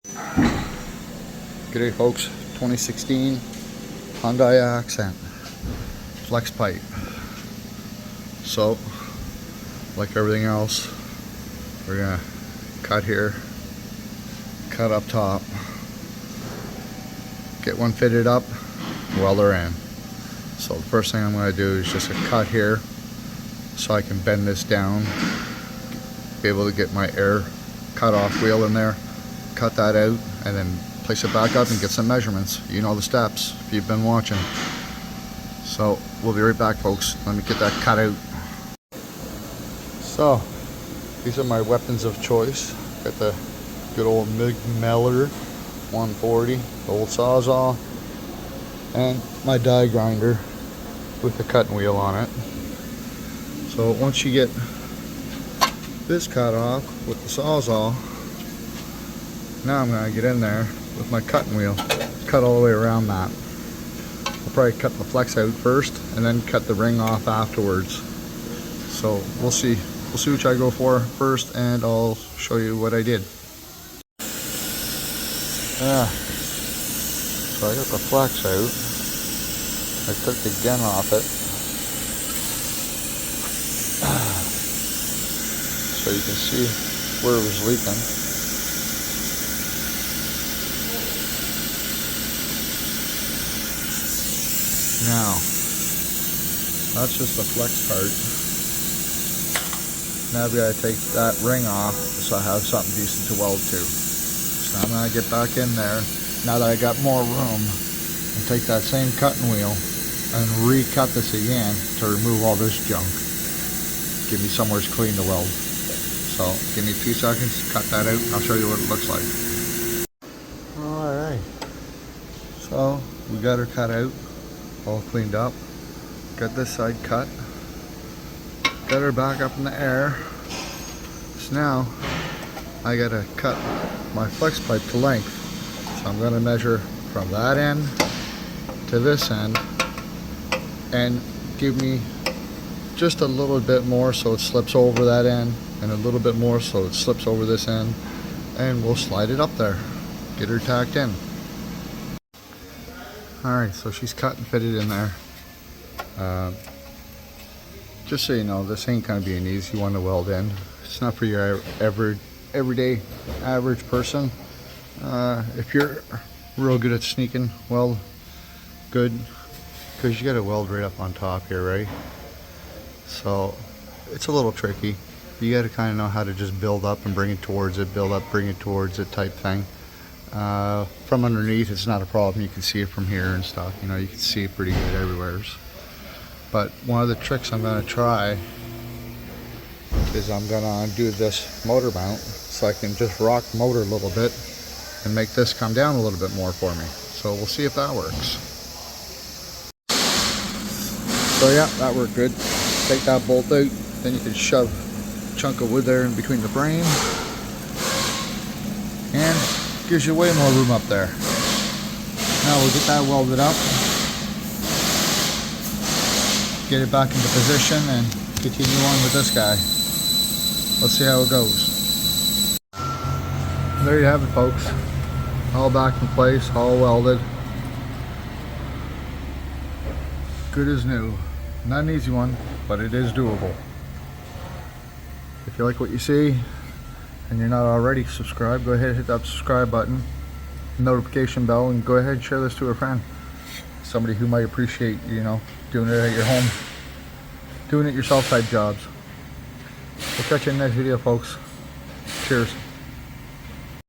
G'day folks, 2016 Hyundai Accent flex pipe. So, like everything else, we're gonna cut here, cut up top, get one fitted up, weld her in. So the first thing I'm gonna do is just a cut here so I can bend this down, be able to get my air cut off wheel in there, cut that out, and then place it back up and get some measurements. You know the steps if you've been watching. So we'll be right back, folks. Let me get that cut out. So these are my weapons of choice. Got the good old MIG Meller 140, the old Sawzall, and my die grinder with the cutting wheel on it. So once you get this cut off with the Sawzall, now I'm going to get in there with my cutting wheel, cut all the way around that. I'll probably cut the flex out first and then cut the ring off afterwards. So we'll see which I go for first, and I'll show you what I did. So I got the flex out. I took the gun off it. So you can see where it was leaking. Now, that's just the flex part. Now we gotta take that ring off so I have something decent to weld to. So I'm gonna get back in there, now that I got more room, and take that same cutting wheel and recut this again to remove all this junk. Give me somewhere clean to weld. So give me 2 seconds, cut that out, and I'll show you what it looks like. Alright, so we got her cut out, all cleaned up. Got this side cut, got her back up in the air. So now I gotta cut my flex pipe to length. So I'm gonna measure from that end to this end and give me just a little bit more so it slips over that end, and a little bit more so it slips over this end, and we'll slide it up there, get her tacked in. Alright, so she's cut and fitted in there. Just so you know, this ain't gonna be an easy one to weld in. It's not for your everyday average person. If you're real good at sneaking weld, good, because you gotta weld right up on top here, right? So it's a little tricky. You gotta kind of know how to just build up and bring it towards it, build up, bring it towards it type thing. From underneath it's not a problem. You can see it from here and stuff, you know, you can see it pretty good everywhere. But one of the tricks I'm going to try is I'm going to do this motor mount so I can just rock the motor a little bit and make this come down a little bit more for me. So we'll see if that works. So yeah, that worked good. Take that bolt out, then you can shove a chunk of wood there in between the frame, and gives you way more room up there. Now we'll get that welded up, get it back into position, and continue on with this guy. Let's see how it goes. There you have it, folks. All back in place, all welded. Good as new. Not an easy one, but it is doable. If you like what you see and you're not already subscribed, go ahead and hit that subscribe button, notification bell, and go ahead and share this to a friend. Somebody who might appreciate, you know, doing it at your home, doing it yourself type jobs. We'll catch you in the next video, folks. Cheers.